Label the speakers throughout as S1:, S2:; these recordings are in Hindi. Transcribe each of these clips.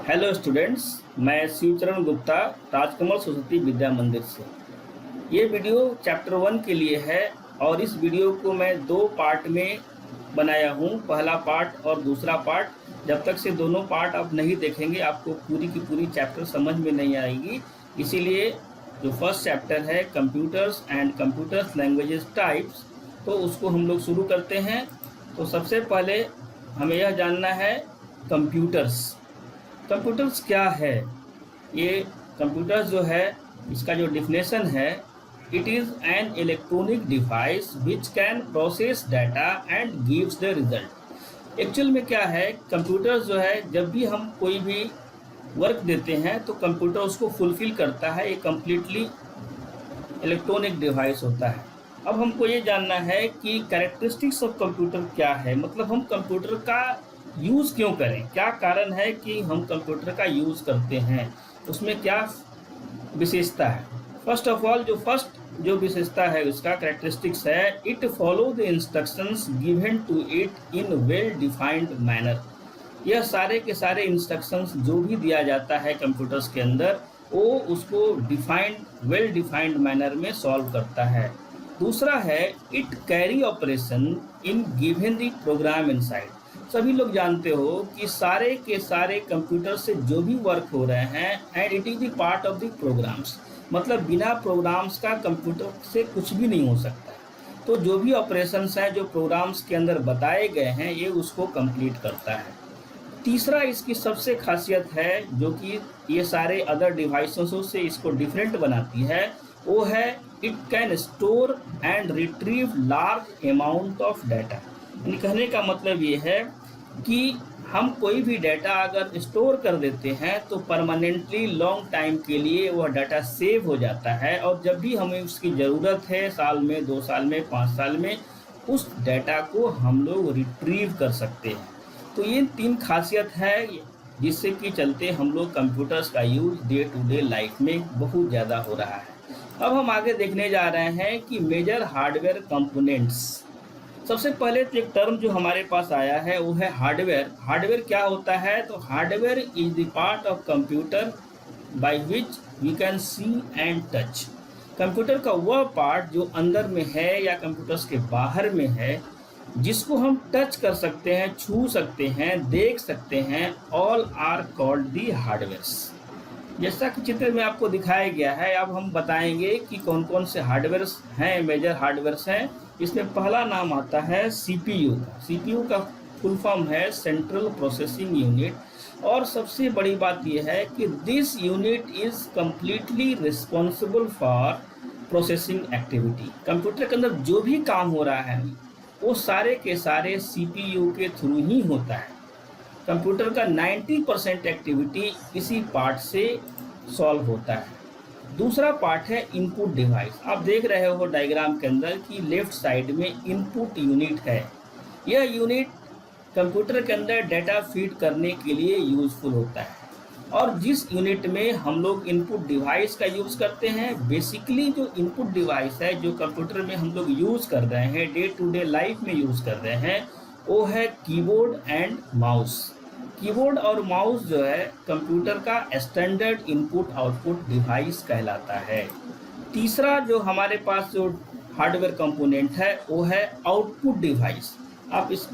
S1: हेलो स्टूडेंट्स, मैं शिवचरण गुप्ता राजकमल सरस्वती विद्या मंदिर से। ये वीडियो चैप्टर 1 के लिए है और इस वीडियो को मैं 2 पार्ट में बनाया हूँ, पहला पार्ट और दूसरा पार्ट। जब तक से दोनों पार्ट आप नहीं देखेंगे आपको पूरी की पूरी चैप्टर समझ में नहीं आएगी। इसीलिए जो फर्स्ट चैप्टर है computers and computers languages types, तो उसको हम लोग शुरू करते हैं। तो सबसे पहले हमें यह जानना है कंप्यूटर्स। कंप्यूटर्स क्या है? ये कंप्यूटर्स जो है, इसका जो डिफिनेशन है, it is an electronic device which can process data and gives the result. Actual में क्या है, कंप्यूटर्स जो है जब भी हम कोई भी वर्क देते हैं तो कंप्यूटर उसको फुलफिल करता है। ये कम्प्लीटली इलेक्ट्रॉनिक डिवाइस होता है। अब हमको ये जानना है कि कैरेक्टरिस्टिक्स ऑफ कंप्यूटर क्या है, मतलब हम कंप्यूटर का यूज़ क्यों करें, क्या कारण है कि हम कंप्यूटर का यूज़ करते हैं, उसमें क्या विशेषता है। फर्स्ट ऑफ ऑल जो विशेषता है उसका कैरेक्टरिस्टिक्स है, it follow the instructions given to it in well defined manner. यह सारे के सारे इंस्ट्रक्शंस जो भी दिया जाता है कंप्यूटर्स के अंदर, वो उसको वेल डिफाइंड मैनर में सॉल्व करता है। दूसरा है, it carry operation in given the program inside. सभी लोग जानते हो कि सारे के सारे कंप्यूटर से जो भी वर्क हो रहे हैं, and it is the part of the programs, मतलब बिना प्रोग्राम्स का कंप्यूटर से कुछ भी नहीं हो सकता। तो जो भी ऑपरेशंस हैं जो प्रोग्राम्स के अंदर बताए गए हैं, ये उसको कंप्लीट करता है। तीसरा इसकी सबसे खासियत है जो कि ये सारे अदर डिवाइसों से इसको डिफरेंट बनाती है, वो है it can store and retrieve large amount of data. कहने का मतलब ये है कि हम कोई भी डाटा अगर स्टोर कर देते हैं तो परमानेंटली लॉन्ग टाइम के लिए वह डाटा सेव हो जाता है, और जब भी हमें उसकी ज़रूरत है, साल में, 2 साल में, 5 साल में, उस डाटा को हम लोग रिट्रीव कर सकते हैं। तो ये 3 खासियत है जिससे कि चलते हम लोग कंप्यूटर्स का use day to day life में बहुत ज़्यादा हो रहा है। अब हम आगे देखने जा रहे हैं कि मेजर हार्डवेयर कंपोनेंट्स। सबसे पहले तो एक टर्म जो हमारे पास आया है वो है हार्डवेयर। हार्डवेयर क्या होता है? तो hardware is the part of computer by which we can see and touch. Computer का वह पार्ट जो अंदर में है या कंप्यूटर्स के बाहर में है, जिसको हम टच कर सकते हैं, छू सकते हैं, देख सकते हैं, all are called the hardwares. जैसा कि चित्र में आपको दिखाया गया है, अब हम बताएंगे कि कौन कौन से हार्डवेयर्स हैं, मेजर हार्डवेयर्स हैं। इसमें पहला नाम आता है सीपीयू का। सीपीयू का फुल फॉर्म है सेंट्रल प्रोसेसिंग यूनिट, और सबसे बड़ी बात यह है कि this unit is completely responsible for processing activity. Computer के अंदर जो भी काम हो रहा है वो सारे के सारे सीपीयू के थ्रू ही होता है। कंप्यूटर का 90% एक्टिविटी इसी पार्ट से सॉल्व होता है। दूसरा पार्ट है इनपुट डिवाइस। आप देख रहे हो डायग्राम के अंदर कि लेफ्ट साइड में इनपुट यूनिट है। यह यूनिट कंप्यूटर के अंदर डाटा फीड करने के लिए यूज़फुल होता है, और जिस यूनिट में हम लोग इनपुट डिवाइस का यूज़ करते हैं, बेसिकली जो इनपुट डिवाइस है जो कंप्यूटर में हम लोग यूज़ कर रहे हैं, डे टू डे लाइफ में यूज़ कर रहे हैं, वो है कीबोर्ड एंड माउस। कीबोर्ड और माउस जो है कंप्यूटर का स्टैंडर्ड इनपुट आउटपुट डिवाइस कहलाता है। तीसरा जो हमारे पास जो हार्डवेयर कंपोनेंट है वो है आउटपुट डिवाइस। आप इस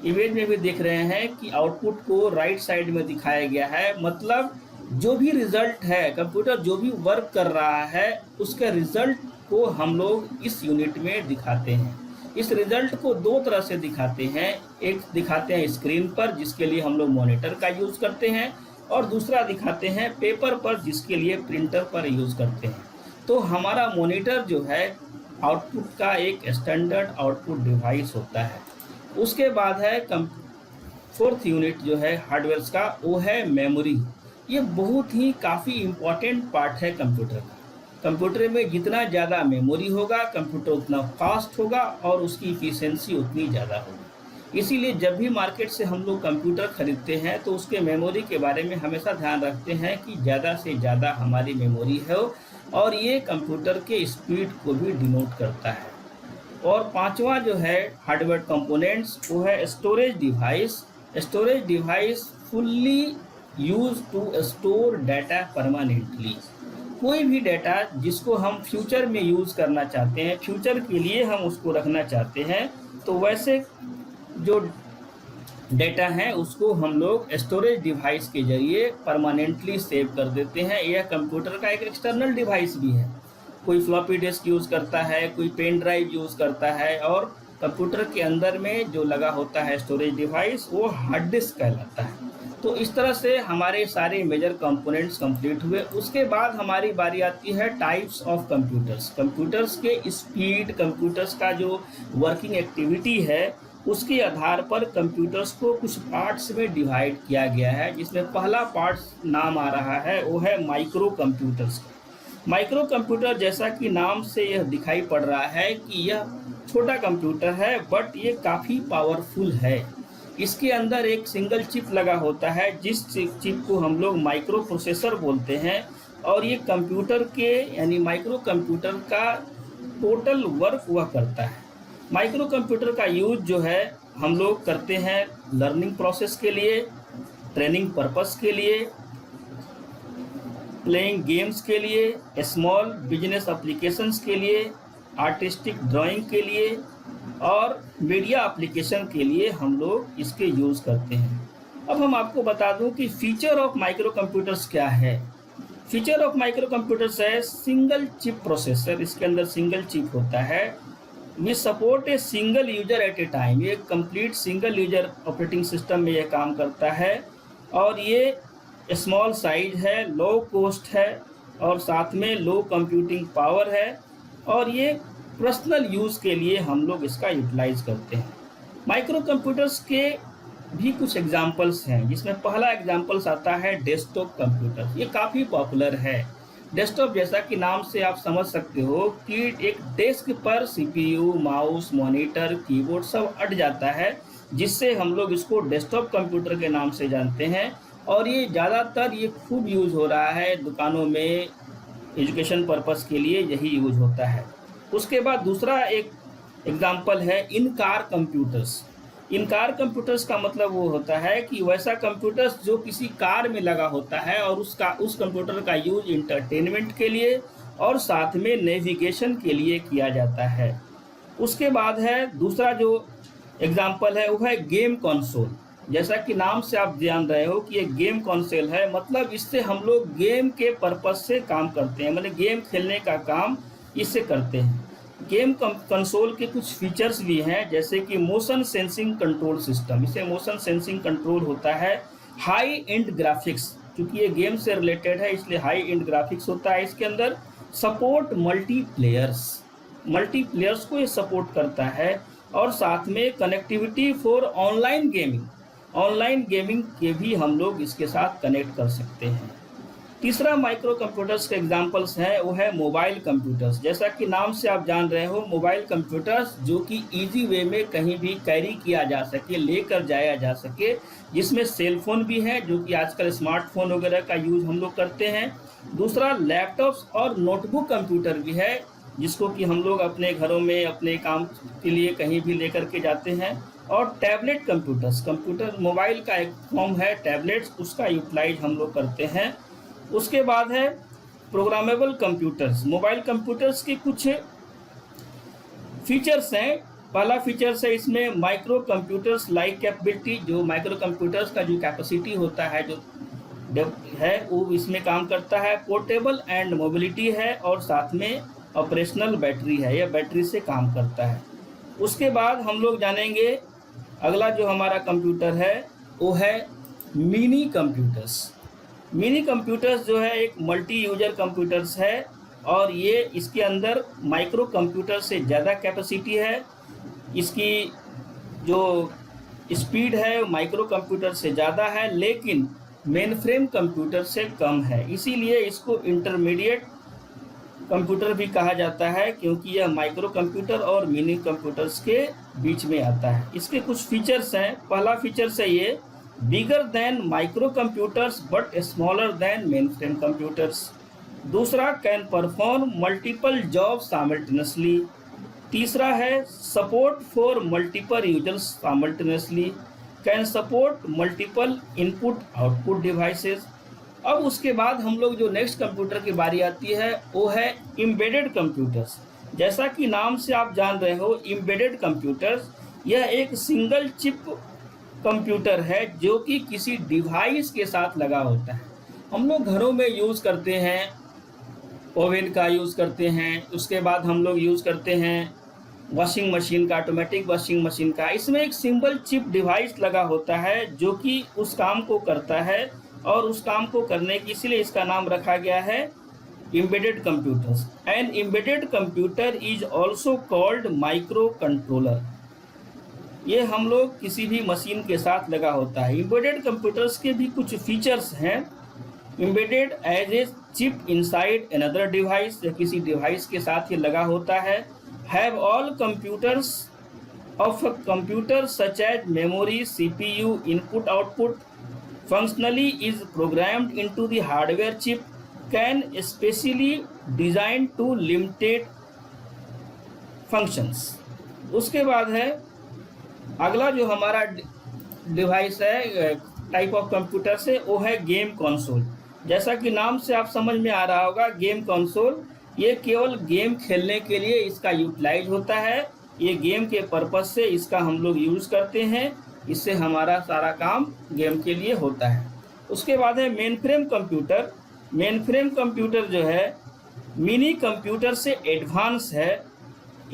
S1: इमेज में भी देख रहे हैं कि आउटपुट को राइट साइड में दिखाया गया है, मतलब जो भी रिजल्ट है, कंप्यूटर जो भी वर्क कर रहा है उसके रिजल्ट को हम लोग इस यूनिट में दिखाते हैं। इस रिजल्ट को 2 तरह से दिखाते हैं। एक दिखाते हैं स्क्रीन पर, जिसके लिए हम लोग मॉनिटर का यूज़ करते हैं, और दूसरा दिखाते हैं पेपर पर, जिसके लिए प्रिंटर पर यूज़ करते हैं। तो हमारा मॉनिटर जो है आउटपुट का एक स्टैंडर्ड आउटपुट डिवाइस होता है। उसके बाद है 4th यूनिट जो है हार्डवेयर का, वो है मेमोरी। ये बहुत ही काफ़ी इम्पॉर्टेंट पार्ट है कंप्यूटर का। कंप्यूटर में जितना ज़्यादा मेमोरी होगा कंप्यूटर उतना फास्ट होगा और उसकी इफिशिएंसी उतनी ज़्यादा होगी। इसीलिए जब भी मार्केट से हम लोग कंप्यूटर खरीदते हैं तो उसके मेमोरी के बारे में हमेशा ध्यान रखते हैं कि ज़्यादा से ज़्यादा हमारी मेमोरी हो, और ये कंप्यूटर के स्पीड को भी डिनोट करता है। और 5वां जो है हार्डवेयर कंपोनेंट्स वो है storage device. Storage device fully use to store data permanently. कोई भी डाटा जिसको हम फ्यूचर में यूज़ करना चाहते हैं, फ्यूचर के लिए हम उसको रखना चाहते हैं, तो वैसे जो डेटा है उसको हम लोग स्टोरेज डिवाइस के जरिए परमानेंटली सेव कर देते हैं। यह कंप्यूटर का एक एक्सटर्नल डिवाइस भी है। कोई फ्लॉपी डिस्क यूज़ करता है, कोई पेन ड्राइव यूज़ करता है, और कंप्यूटर के अंदर में जो लगा होता है स्टोरेज डिवाइस वो हार्ड डिस्क कहलाता है। तो इस तरह से हमारे सारे मेजर कंपोनेंट्स कंप्लीट हुए। उसके बाद हमारी बारी आती है टाइप्स ऑफ कंप्यूटर्स। कंप्यूटर्स के स्पीड, कंप्यूटर्स का जो वर्किंग एक्टिविटी है, उसके आधार पर कंप्यूटर्स को कुछ पार्ट्स में डिवाइड किया गया है, जिसमें पहला पार्ट नाम आ रहा है वो है माइक्रो कंप्यूटर्स। माइक्रो कंप्यूटर, जैसा कि नाम से यह दिखाई पड़ रहा है कि यह छोटा कंप्यूटर है, बट ये काफ़ी पावरफुल है। इसके अंदर एक सिंगल चिप लगा होता है, जिस चिप को हम लोग माइक्रो प्रोसेसर बोलते हैं, और ये कंप्यूटर के यानी माइक्रो कंप्यूटर का टोटल वर्क वह करता है। माइक्रो कंप्यूटर का यूज जो है हम लोग करते हैं लर्निंग प्रोसेस के लिए, ट्रेनिंग पर्पस के लिए, प्लेइंग गेम्स के लिए, स्मॉल बिजनेस एप्लीकेशंस के लिए, आर्टिस्टिक ड्राइंग के लिए, और मीडिया एप्लीकेशन के लिए हम लोग इसके यूज़ करते हैं। अब हम आपको बता दूं कि फीचर ऑफ माइक्रो कंप्यूटर्स क्या है। फीचर ऑफ माइक्रो कंप्यूटर्स है सिंगल चिप प्रोसेसर। इसके अंदर सिंगल चिप होता है। We support a single user at a time. ये complete single user operating system में ये काम करता है, और ये स्मॉल साइज है, लो कॉस्ट है, और साथ में लो कंप्यूटिंग पावर है, और ये पर्सनल यूज़ के लिए हम लोग इसका यूटिलाइज करते हैं। माइक्रो कंप्यूटर्स के भी कुछ एग्जांपल्स हैं, जिसमें पहला एग्जांपल्स आता है डेस्कटॉप कंप्यूटर। ये काफ़ी पॉपुलर है। डेस्कटॉप, जैसा कि नाम से आप समझ सकते हो कि एक डेस्क पर सीपीयू, माउस, मॉनिटर, कीबोर्ड सब अट जाता है, जिससे हम लोग इसको डेस्कटॉप कंप्यूटर के नाम से जानते हैं। और ये ज़्यादातर ये खूब यूज़ हो रहा है दुकानों में, एजुकेशन पर्पस के लिए यही यूज़ होता है। उसके बाद दूसरा एक एग्जांपल है इन कार कंप्यूटर्स। इन कार कंप्यूटर्स का मतलब वो होता है कि वैसा कंप्यूटर्स जो किसी कार में लगा होता है, और उस कंप्यूटर का यूज इंटरटेनमेंट के लिए और साथ में नेविगेशन के लिए किया जाता है। उसके बाद है दूसरा जो एग्जांपल है वो है गेम कंसोल। जैसा कि नाम से आप जान रहे हो कि ये गेम कंसोल है, मतलब इससे हम लोग गेम के पर्पस से काम करते हैं, मतलब गेम खेलने का काम इससे करते हैं। गेम कंसोल के कुछ फीचर्स भी हैं, जैसे कि मोशन सेंसिंग कंट्रोल सिस्टम। इसे मोशन सेंसिंग कंट्रोल होता है। हाई एंड ग्राफिक्स, क्योंकि ये गेम से रिलेटेड है इसलिए हाई एंड ग्राफिक्स होता है इसके अंदर। सपोर्ट मल्टीप्लेयर्स को ये सपोर्ट करता है, और साथ में कनेक्टिविटी फॉर ऑनलाइन गेमिंग के भी हम लोग इसके साथ कनेक्ट कर सकते हैं। तीसरा माइक्रो कंप्यूटर्स के एग्जांपल्स हैं वो है मोबाइल कंप्यूटर्स। जैसा कि नाम से आप जान रहे हो, मोबाइल कंप्यूटर्स जो कि इजी वे में कहीं भी कैरी किया जा सके, लेकर जाया जा सके, जिसमें सेल फोन भी है जो कि आजकल स्मार्टफोन वगैरह का यूज़ हम लोग करते हैं। दूसरा लैपटॉप्स और नोटबुक कंप्यूटर भी है, जिसको कि हम लोग अपने घरों में अपने काम के लिए कहीं भी लेकर के जाते हैं। और टैबलेट कंप्यूटर मोबाइल का एक फॉर्म है टैबलेट्स, उसका यूटिलाइज हम लोग करते हैं। उसके बाद है प्रोग्रामेबल कंप्यूटर्स। मोबाइल कंप्यूटर्स के कुछ फीचर्स हैं। पहला फीचर्स है इसमें माइक्रो कंप्यूटर्स लाइक कैपेबिलिटी। जो माइक्रो कंप्यूटर्स का जो कैपेसिटी होता है जो है वो इसमें काम करता है। पोर्टेबल एंड मोबिलिटी है, और साथ में ऑपरेशनल बैटरी है, यह बैटरी से काम करता है। उसके बाद हम लोग जानेंगे अगला जो हमारा कंप्यूटर है वो है मिनी कंप्यूटर्स जो है एक मल्टी यूजर कंप्यूटर्स है, और ये इसके अंदर माइक्रो कंप्यूटर से ज़्यादा कैपेसिटी है। इसकी जो स्पीड है माइक्रो कंप्यूटर से ज़्यादा है, लेकिन मेन फ्रेम कंप्यूटर से कम है। इसीलिए इसको इंटरमीडिएट कंप्यूटर भी कहा जाता है, क्योंकि यह माइक्रो कंप्यूटर और मिनी कंप्यूटर्स के बीच में आता है। इसके कुछ फीचर्स हैं। पहला फीचर्स है ये bigger than micro computers but smaller than main frame computers. दूसरा can perform multiple job simultaneously. तीसरा है support for multiple users simultaneously. Can support multiple input output devices. अब उसके बाद हम लोग जो नेक्स्ट कंप्यूटर की बारी आती है वो है एम्बेडेड कंप्यूटर्स। जैसा कि नाम से आप जान रहे हो, एम्बेडेड कंप्यूटर्स यह एक सिंगल चिप कंप्यूटर है जो कि किसी डिवाइस के साथ लगा होता है। हम लोग घरों में यूज़ करते हैं, ओवन का यूज़ करते हैं, उसके बाद हम लोग यूज़ करते हैं वॉशिंग मशीन का, ऑटोमेटिक वॉशिंग मशीन का। इसमें एक सिंगल चिप डिवाइस लगा होता है जो कि उस काम को करता है, और उस काम को करने की इसलिए इसका नाम रखा गया है embedded computers. An embedded computer is also called micro controller. ये हम लोग किसी भी मशीन के साथ लगा होता है। एम्बेडेड कंप्यूटर्स के भी कुछ फीचर्स हैं। Embedded as a chip inside another device, या किसी डिवाइस के साथ ये लगा होता है। Have all computers of a computer such as memory, CPU, input output, functionally is programmed into the hardware chip, can specially designed to limited functions। उसके बाद है अगला जो हमारा डिवाइस है टाइप ऑफ कंप्यूटर से, वो है गेम कंसोल। जैसा कि नाम से आप समझ में आ रहा होगा, गेम कंसोल ये केवल गेम खेलने के लिए इसका यूटिलाइज होता है। ये गेम के पर्पज से इसका हम लोग यूज़ करते हैं, इससे हमारा सारा काम गेम के लिए होता है। उसके बाद है main frame computer. Main frame computer जो है मिनी कंप्यूटर से एडवांस है।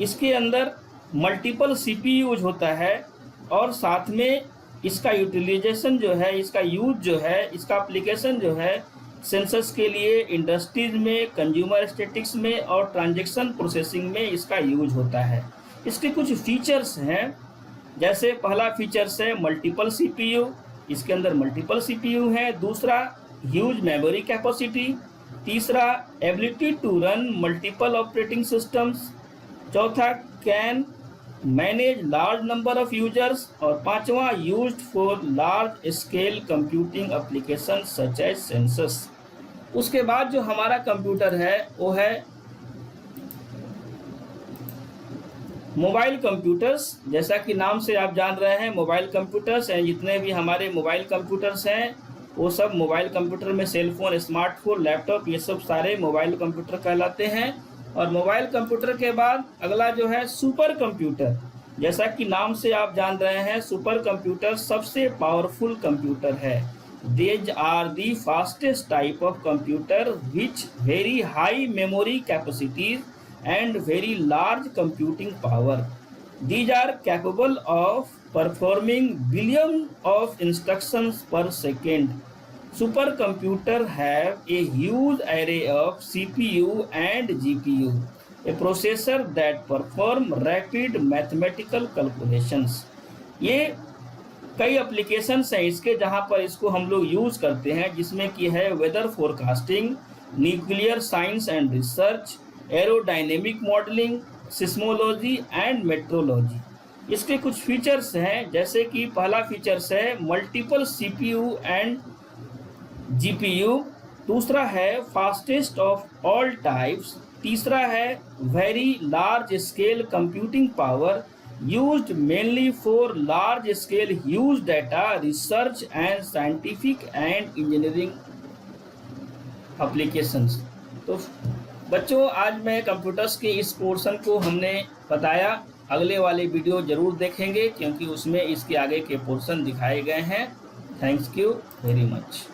S1: इसके अंदर मल्टीपल सीपीयू यूज होता है, और साथ में इसका यूटिलाइजेशन जो है, इसका यूज जो है, इसका एप्लीकेशन जो है सेंसस के लिए, इंडस्ट्रीज में, कंज्यूमर स्टैटिक्स में और ट्रांजैक्शन प्रोसेसिंग में इसका यूज होता है। इसके कुछ फीचर्स हैं, जैसे पहला फीचर्स है मल्टीपल सीपीयू। इसके अंदर मल्टीपल सीपीयू है। दूसरा ह्यूज मेमोरी कैपेसिटी। तीसरा ability to run multiple operating systems. चौथा can manage large number of users. और पांचवा used for large scale computing application such as census. उसके बाद जो हमारा कंप्यूटर है वो है मोबाइल कंप्यूटर्स। जैसा कि नाम से आप जान रहे हैं, मोबाइल कंप्यूटर्स हैं। जितने भी हमारे मोबाइल कंप्यूटर्स हैं वो सब मोबाइल कंप्यूटर में सेलफोन, स्मार्टफोन, लैपटॉप, ये सब सारे मोबाइल कंप्यूटर कहलाते हैं। और मोबाइल कंप्यूटर के बाद अगला जो है सुपर कंप्यूटर। जैसा कि नाम से आप जान रहे हैं, सुपर कंप्यूटर सबसे पावरफुल कंप्यूटर है। These are the fastest type of computer which very high memory capacities and very large computing power. These are capable of performing billions of instructions per second. Supercomputer have a huge array of CPU and GPU, a processor that perform rapid mathematical calculations. ये कई एप्लीकेशंस हैं इसके जहाँ पर इसको हम लोग यूज़ करते हैं, जिसमें कि है weather forecasting, nuclear science and research, aerodynamic modelling, seismology and metrology. इसके कुछ फीचर्स हैं, जैसे कि पहला फीचर्स है मल्टीपल सीपीयू एंड जीपीयू। दूसरा है फास्टेस्ट ऑफ ऑल टाइप्स। तीसरा है very large scale computing power used mainly for large scale huge data research and scientific and engineering applications. तो बच्चों, आज मैं कंप्यूटर्स के इस पोर्शन को हमने बताया। अगले वाले वीडियो ज़रूर देखेंगे क्योंकि उसमें इसके आगे के पोर्शन दिखाए गए हैं। Thanks you very much.